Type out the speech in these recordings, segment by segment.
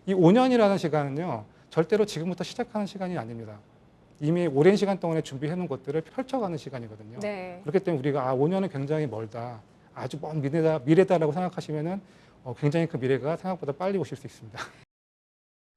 이 5년이라는 시간은요, 절대로 지금부터 시작하는 시간이 아닙니다. 이미 오랜 시간 동안에 준비해 놓은 것들을 펼쳐가는 시간이거든요. 네. 그렇기 때문에 우리가 5년은 굉장히 멀다, 아주 먼 미래다라고 생각하시면은 굉장히 그 미래가 생각보다 빨리 오실 수 있습니다.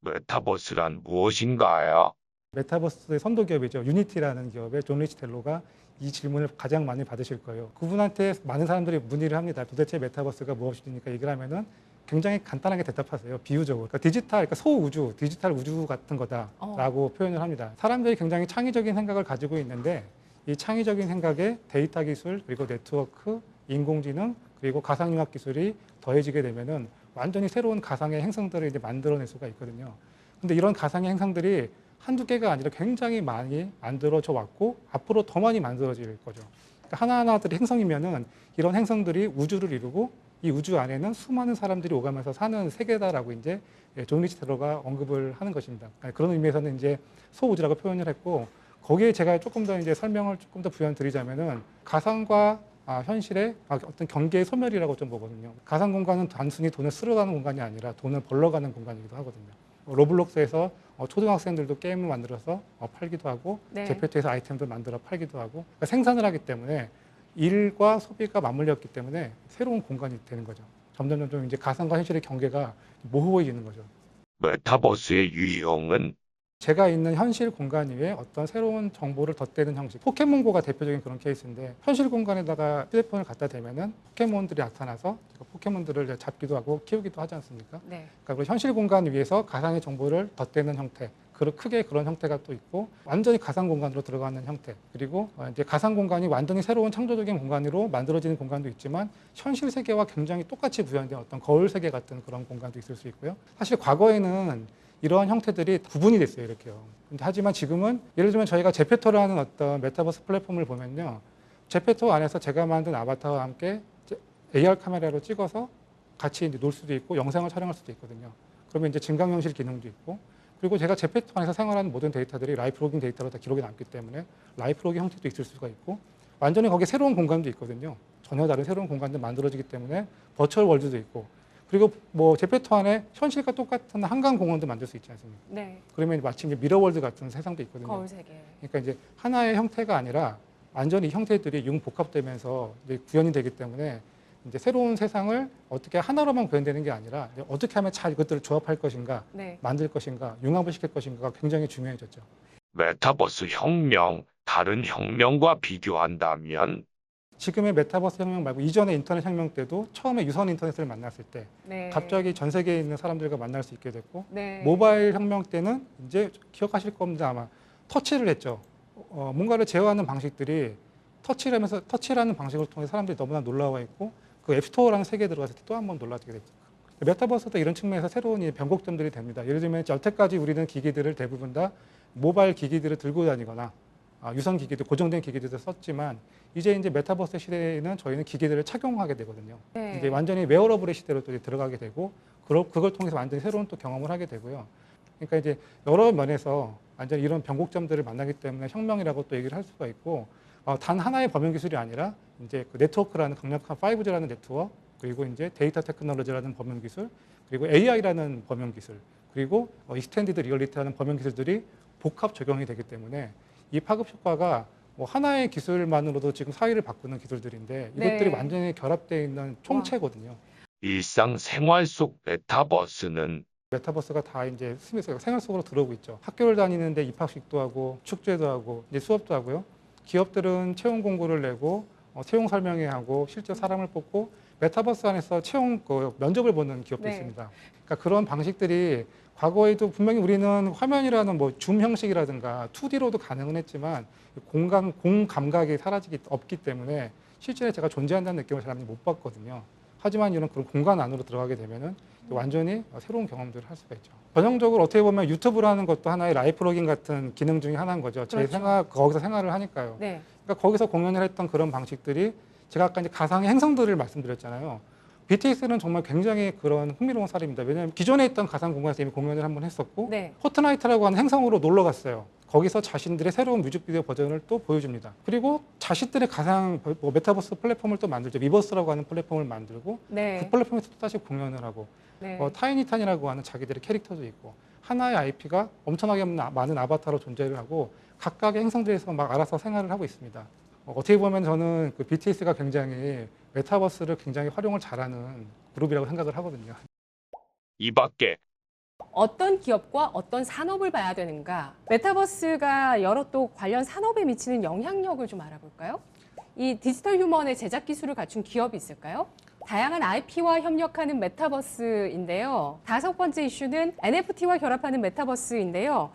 메타버스란 무엇인가요? 메타버스의 선도 기업이죠. 유니티라는 기업의 존 리치 텔로가 이 질문을 가장 많이 받으실 거예요. 그분한테 많은 사람들이 문의를 합니다. 도대체 메타버스가 무엇이니까 얘기를 하면은 굉장히 간단하게 대답하세요. 비유적으로. 그러니까 디지털, 그러니까 소우주, 디지털 우주 같은 거다라고 표현을 합니다. 사람들이 굉장히 창의적인 생각을 가지고 있는데 이 창의적인 생각에 데이터 기술, 그리고 네트워크, 인공지능, 그리고 가상융합 기술이 더해지게 되면은 완전히 새로운 가상의 행성들을 이제 만들어낼 수가 있거든요. 근데 이런 가상의 행성들이 한두 개가 아니라 굉장히 많이 만들어져 왔고 앞으로 더 많이 만들어질 거죠. 그러니까 하나하나들이 행성이면은 이런 행성들이 우주를 이루고 이 우주 안에는 수많은 사람들이 오가면서 사는 세계다라고 이제 존 리치 텔러가 언급을 하는 것입니다. 그런 의미에서는 이제 소우주라고 표현을 했고 거기에 제가 조금 더 이제 설명을 조금 더 부연드리자면은 가상과 현실의 어떤 경계의 소멸이라고 좀 보거든요. 가상 공간은 단순히 돈을 쓸어가는 공간이 아니라 돈을 벌러가는 공간이기도 하거든요. 로블록스에서 초등학생들도 게임을 만들어서 팔기도 하고 네. 제페토에서 아이템도 만들어 팔기도 하고 그러니까 생산을 하기 때문에 일과 소비가 맞물렸기 때문에 새로운 공간이 되는 거죠. 점점 이제 가상과 현실의 경계가 모호해지는 거죠. 메타버스의 유형은 제가 있는 현실 공간 위에 어떤 새로운 정보를 덧대는 형식. 포켓몬고가 대표적인 그런 케이스인데 현실 공간에다가 휴대폰을 갖다 대면은 포켓몬들이 나타나서 포켓몬들을 잡기도 하고 키우기도 하지 않습니까? 네. 그러니까 현실 공간 위에서 가상의 정보를 덧대는 형태. 크게 그런 형태가 또 있고 완전히 가상 공간으로 들어가는 형태. 그리고 이제 가상 공간이 완전히 새로운 창조적인 공간으로 만들어지는 공간도 있지만 현실 세계와 굉장히 똑같이 구현된 어떤 거울 세계 같은 그런 공간도 있을 수 있고요. 사실 과거에는 이러한 형태들이 구분이 됐어요, 이렇게요. 하지만 지금은 예를 들면 저희가 제페토라는 어떤 메타버스 플랫폼을 보면요. 제페토 안에서 제가 만든 아바타와 함께 AR 카메라로 찍어서 같이 이제 놀 수도 있고 영상을 촬영할 수도 있거든요. 그러면 이제 증강현실 기능도 있고 그리고 제가 제페토 안에서 사용하는 모든 데이터들이 라이프 로깅 데이터로 다 기록이 남기 때문에 라이프 로깅 형태도 있을 수가 있고 완전히 거기에 새로운 공간도 있거든요. 전혀 다른 새로운 공간도 만들어지기 때문에 버추얼 월드도 있고 그리고 뭐 제페토 안에 현실과 똑같은 한강 공원도 만들 수 있지 않습니까? 네. 그러면 마치 이제 미러월드 같은 세상도 있거든요. 거울 세계. 그러니까 이제 하나의 형태가 아니라 완전히 형태들이 융복합되면서 이제 구현이 되기 때문에 이제 새로운 세상을 어떻게 하나로만 구현되는 게 아니라 어떻게 하면 잘 이것들을 조합할 것인가, 네. 만들 것인가, 융합을 시킬 것인가가 굉장히 중요해졌죠. 메타버스 혁명, 다른 혁명과 비교한다면 지금의 메타버스 혁명 말고 이전의 인터넷 혁명 때도 처음에 유선 인터넷을 만났을 때 네. 갑자기 전 세계에 있는 사람들과 만날 수 있게 됐고 네. 모바일 혁명 때는 이제 기억하실 겁니다. 아마 터치를 했죠. 뭔가를 제어하는 방식들이 터치라는 방식을 통해 사람들이 너무나 놀라워 있고 그 앱스토어라는 세계에 들어갔을 때 또 한 번 놀라게 됐죠. 메타버스도 이런 측면에서 새로운 변곡점들이 됩니다. 예를 들면 여태까지 우리는 기기들을 대부분 다 모바일 기기들을 들고 다니거나 유선 기기들, 고정된 기기들도 썼지만 이제 메타버스 시대에는 저희는 기기들을 착용하게 되거든요. 네. 이제 완전히 웨어러블의 시대로 또 들어가게 되고 그걸 통해서 완전히 새로운 또 경험을 하게 되고요. 그러니까 이제 여러 면에서 완전 이런 변곡점들을 만나기 때문에 혁명이라고 또 얘기를 할 수가 있고 단 하나의 범용 기술이 아니라 이제 그 네트워크라는 강력한 5G라는 네트워크 그리고 이제 데이터 테크놀로지라는 범용 기술 그리고 AI라는 범용 기술 그리고 익스텐디드 리얼리티라는 범용 기술들이 복합 적용이 되기 때문에 이 파급 효과가 뭐 하나의 기술만으로도 지금 사회를 바꾸는 기술들인데 이것들이 네. 완전히 결합되어 있는 총체거든요. 일상생활 속 메타버스는 메타버스가 다 이제 생활 속으로 들어오고 있죠. 학교를 다니는데 입학식도 하고 축제도 하고 이제 수업도 하고요. 기업들은 채용 공고를 내고 채용 설명회 하고 실제 사람을 뽑고 메타버스 안에서 면접을 보는 기업도 네. 있습니다. 그러니까 그런 방식들이 과거에도 분명히 우리는 화면이라는 뭐 줌 형식이라든가 2D로도 가능은 했지만 공감각이 없기 때문에 실제 제가 존재한다는 느낌을 사람들이 못 받거든요. 하지만 이런 그런 공간 안으로 들어가게 되면은 완전히 새로운 경험들을 할 수가 있죠. 전형적으로 어떻게 보면 유튜브라는 것도 하나의 라이프 로깅 같은 기능 중에 하나인 거죠. 그렇죠. 거기서 생활을 하니까요. 네. 그러니까 거기서 공연을 했던 그런 방식들이 제가 아까 이제 가상의 행성들을 말씀드렸잖아요. BTS는 정말 굉장히 그런 흥미로운 사례입니다. 왜냐하면 기존에 있던 가상 공간에서 이미 공연을 한번 했었고 네. 포트나이트라고 하는 행성으로 놀러 갔어요. 거기서 자신들의 새로운 뮤직비디오 버전을 또 보여줍니다. 그리고 자신들의 가상 메타버스 플랫폼을 또 만들죠. 미버스라고 하는 플랫폼을 만들고 네. 그 플랫폼에서 또 다시 공연을 하고 네. 타이니탄이라고 하는 자기들의 캐릭터도 있고 하나의 IP가 엄청나게 많은 아바타로 존재를 하고 각각의 행성들에서 막 알아서 생활을 하고 있습니다. 어떻게 보면 저는 그 BTS가 굉장히 메타버스를 굉장히 활용을 잘하는 그룹이라고 생각을 하거든요. 이 밖에 어떤 기업과 어떤 산업을 봐야 되는가? 메타버스가 여러 또 관련 산업에 미치는 영향력을 좀 알아볼까요? 이 디지털 휴먼의 제작 기술을 갖춘 기업이 있을까요? 다양한 IP와 협력하는 메타버스인데요. 5번째 이슈는 NFT와 결합하는 메타버스인데요.